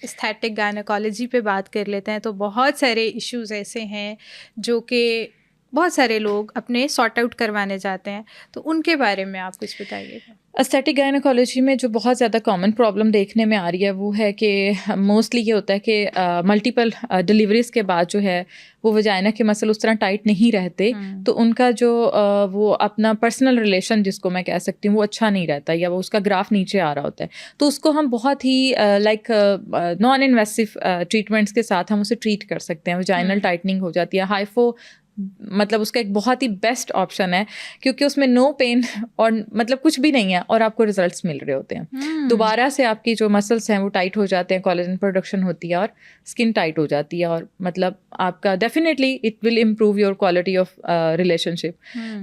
Aesthetic gynaecology पे बात कर लेते हैं, तो बहुत सारे इश्यूज ऐसे हैं जो कि बहुत सारे लोग अपने सॉर्ट आउट करवाने जाते हैं, तो उनके बारे में आप कुछ बताइएगा। एस्थेटिक गायनेकोलॉजी में जो बहुत ज़्यादा कॉमन प्रॉब्लम देखने में आ रही है वो है कि मोस्टली ये होता है कि मल्टीपल डिलीवरीज़ के बाद जो है वो वजाइना के मसल उस तरह टाइट नहीं रहते, तो उनका जो वो अपना पर्सनल रिलेशन जिसको मैं कह सकती हूँ वो अच्छा नहीं रहता, या वो उसका ग्राफ नीचे आ रहा होता है। तो उसको हम बहुत ही नॉन इन्वेसिव ट्रीटमेंट्स के साथ हम उसे ट्रीट कर सकते हैं। वजाइनल टाइटनिंग हो जाती है। हाइफो मतलब उसका एक बहुत ही बेस्ट ऑप्शन है, क्योंकि उसमें नो पेन और मतलब कुछ भी नहीं है और आपको रिजल्ट्स मिल रहे होते हैं। दोबारा से आपकी जो मसल्स हैं वो टाइट हो जाते हैं, कोलेजन प्रोडक्शन होती है और स्किन टाइट हो जाती है, और मतलब आपका definitely it will improve your quality of relationship.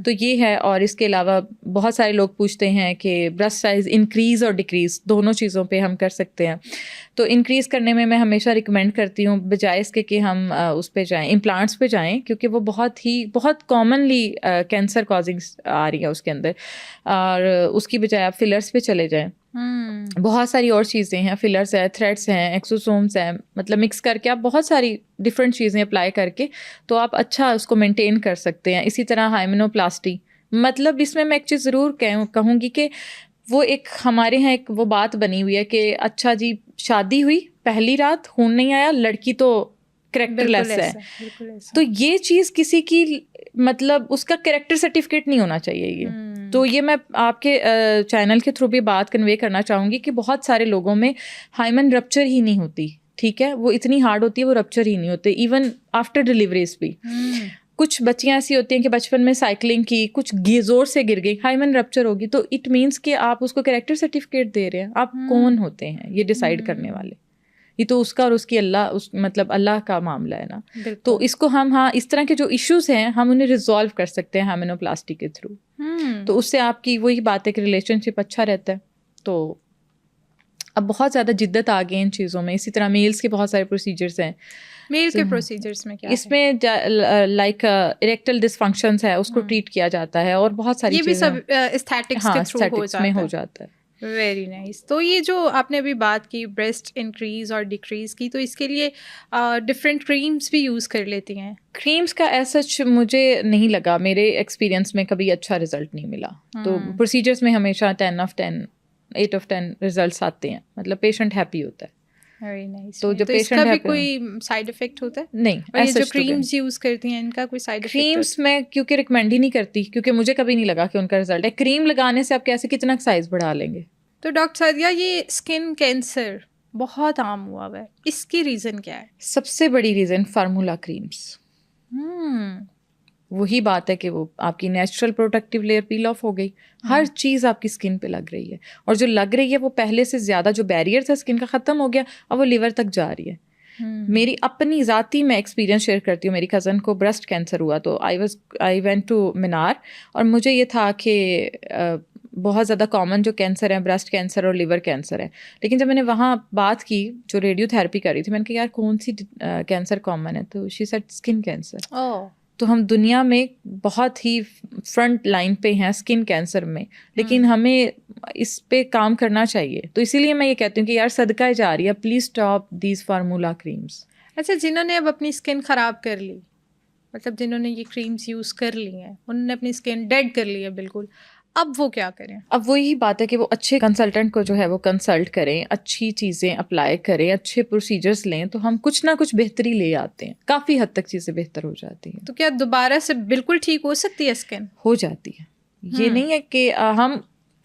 तो ये है। और इसके अलावा बहुत सारे लोग पूछते हैं कि ब्रेस्ट साइज इंक्रीज़ और डिक्रीज़ दोनों चीज़ों पे हम कर सकते हैं। तो इंक्रीज़ करने में मैं हमेशा रिकमेंड करती हूँ बजाय इसके कि हम उस पे जाएं, इम्प्लांट्स पे जाएं, क्योंकि वो बहुत कॉमनली कैंसर कॉजिंग आ रही है उसके अंदर। और उसकी बजाय आप फिलर्स पे चले जाएं। बहुत सारी और चीज़ें हैं, फिलर्स है, थ्रेड्स हैं, एक्सोसोम्स हैं, मतलब मिक्स करके आप बहुत सारी डिफरेंट चीज़ें अप्लाई करके तो आप अच्छा उसको मेंटेन कर सकते हैं। इसी तरह हाइमेनोप्लास्टी, मतलब इसमें मैं एक चीज़ ज़रूर कहूँगी कि वो एक हमारे यहाँ एक वो बात बनी हुई है कि अच्छा जी शादी हुई पहली रात खून नहीं आया, लड़की तो कैरेक्टरलेस है। तो ये चीज़ किसी की मतलब उसका कैरेक्टर सर्टिफिकेट नहीं होना चाहिए ये। तो ये मैं आपके चैनल के थ्रू भी बात कन्वे करना चाहूँगी कि बहुत सारे लोगों में हाइमन रप्चर ही नहीं होती, ठीक है, वो इतनी हार्ड होती है, वो रप्चर ही नहीं होते इवन आफ्टर डिलीवरीज भी। कुछ बच्चियां ऐसी होती हैं कि बचपन में साइकिलिंग की, कुछ जोर से गिर गई, हाइमन रप्चर होगी, तो इट मीन्स कि आप उसको कैरेक्टर सर्टिफिकेट दे रहे हैं। आप कौन होते हैं ये डिसाइड करने वाले? ये तो उसका और उसकी मतलब अल्लाह का मामला है ना। तो इसको हम इस तरह के जो इश्यूज हैं हम उन्हें रिजॉल्व कर सकते हैं हाइमेनोप्लास्टी के थ्रू। तो उससे आपकी वही बात है कि रिलेशनशिप अच्छा रहता है। तो अब बहुत ज़्यादा जिद्दत आ गई इन चीज़ों में। इसी तरह मेल्स के बहुत सारे प्रोसीजर्स हैं। मेल के प्रोसीजर्स में क्या इसमें लाइक इरेक्टल डिसफंक्शंस है, उसको ट्रीट किया जाता है, और बहुत सारी चीज़ें, ये भी सब एस्थेटिक्स के थ्रू हो जाता है। Very nice. तो ये जो आपने अभी बात की ब्रेस्ट इंक्रीज और डिक्रीज की, तो इसके लिए डिफरेंट क्रीम्स भी यूज़ कर लेती हैं? क्रीम्स का ऐसा मुझे नहीं लगा, मेरे एक्सपीरियंस में कभी अच्छा रिजल्ट नहीं मिला। तो प्रोसीजर्स में हमेशा 8 of 10 रिजल्ट्स आते हैं, मतलब पेशेंट हैप्पी होता है। Very nice. तो जो तो पेशेंट इसका भी कोई साइड इफेक्ट होता है? नहीं। और ये जो क्रीम्स यूज करती हैं इनका कोई साइड इफेक्ट? क्रीम्स मैं क्योंकि रिकमेंड ही नहीं करती, क्योंकि मुझे कभी नहीं लगा कि उनका रिजल्ट है। क्रीम लगाने से आप कैसे कितना साइज बढ़ा लेंगे? तो डॉक्टर सादिया, ये स्किन कैंसर बहुत आम हुआ है, इसकी रीजन क्या है? सबसे बड़ी रीजन फार्मूला क्रीम्स। वही बात है कि वो आपकी natural protective layer peel of हो गई, हर चीज़ आपकी स्किन पे लग रही है, और जो लग रही है वो पहले से ज़्यादा जो बैरियर था स्किन का ख़त्म हो गया, अब वो लिवर तक जा रही है। मेरी अपनी ज़ाती मैं एक्सपीरियंस शेयर करती हूँ। मेरी कज़न को ब्रेस्ट कैंसर हुआ, तो आई वेंट टू मीनार, और मुझे ये था कि बहुत ज़्यादा कॉमन जो कैंसर है ब्रेस्ट कैंसर और लिवर कैंसर है। लेकिन जब मैंने वहाँ बात की जो रेडियोथेरेपी कर रही थी, मैंने कहा यार कौन सी कैंसर कॉमन है, तो शी सेड स्किन कैंसर। तो हम दुनिया में बहुत ही फ्रंट लाइन पे हैं स्किन कैंसर में, लेकिन हमें इस पे काम करना चाहिए। तो इसीलिए मैं ये कहती हूँ कि यार सदका जारिया, please stop these formula creams. अच्छा, जिन्होंने अब अपनी स्किन ख़राब कर ली, मतलब जिन्होंने ये क्रीम्स यूज़ कर ली हैं, उन्होंने अपनी स्किन डेड कर ली है बिल्कुल, अब वो क्या करें? अब वही बात है कि वो अच्छे कंसल्टेंट को जो है वो कंसल्ट करें, अच्छी चीज़ें अप्लाई करें, अच्छे प्रोसीजर्स लें, तो हम कुछ ना कुछ बेहतरी ले आते हैं, काफ़ी हद तक चीज़ें बेहतर हो जाती हैं। तो क्या दोबारा से बिल्कुल ठीक हो सकती है स्किन? हो जाती है। ये नहीं है कि हम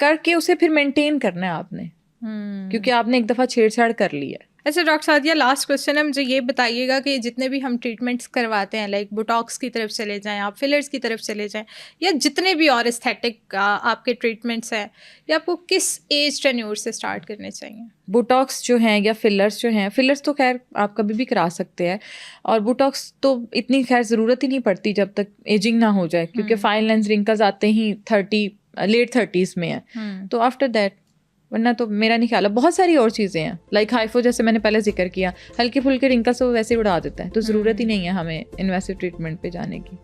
करके उसे फिर मेंटेन करना है आपने, क्योंकि आपने एक दफ़ा छेड़छाड़ कर ली है। अच्छा डॉक्टर सादिया, लास्ट क्वेश्चन है, मुझे ये बताइएगा कि जितने भी हम ट्रीटमेंट्स करवाते हैं, लाइक बोटॉक्स की तरफ चले जाएं, आप फिलर्स की तरफ चले जाएं, या जितने भी और एस्थेटिक आपके ट्रीटमेंट्स हैं, ये आपको किस एज टेन्योर से स्टार्ट करने चाहिए? बोटॉक्स जो हैं या फिलर्स जो हैं, फिलर्स तो खैर आप कभी भी करा सकते हैं, और बोटॉक्स तो इतनी खैर ज़रूरत ही नहीं पड़ती जब तक एजिंग ना हो जाए, क्योंकि फाइन लाइन्स रिंकल्स आते ही लेट 30s में है। तो आफ्टर दैट, वरना तो मेरा नहीं ख्याल है। बहुत सारी और चीज़ें हैं, लाइक हाइफो जैसे मैंने पहले जिक्र किया, हल्के फुल्के रिंकल्स वो वैसे उड़ा देता है, तो ज़रूरत ही नहीं है हमें इन्वेसिव ट्रीटमेंट पे जाने की।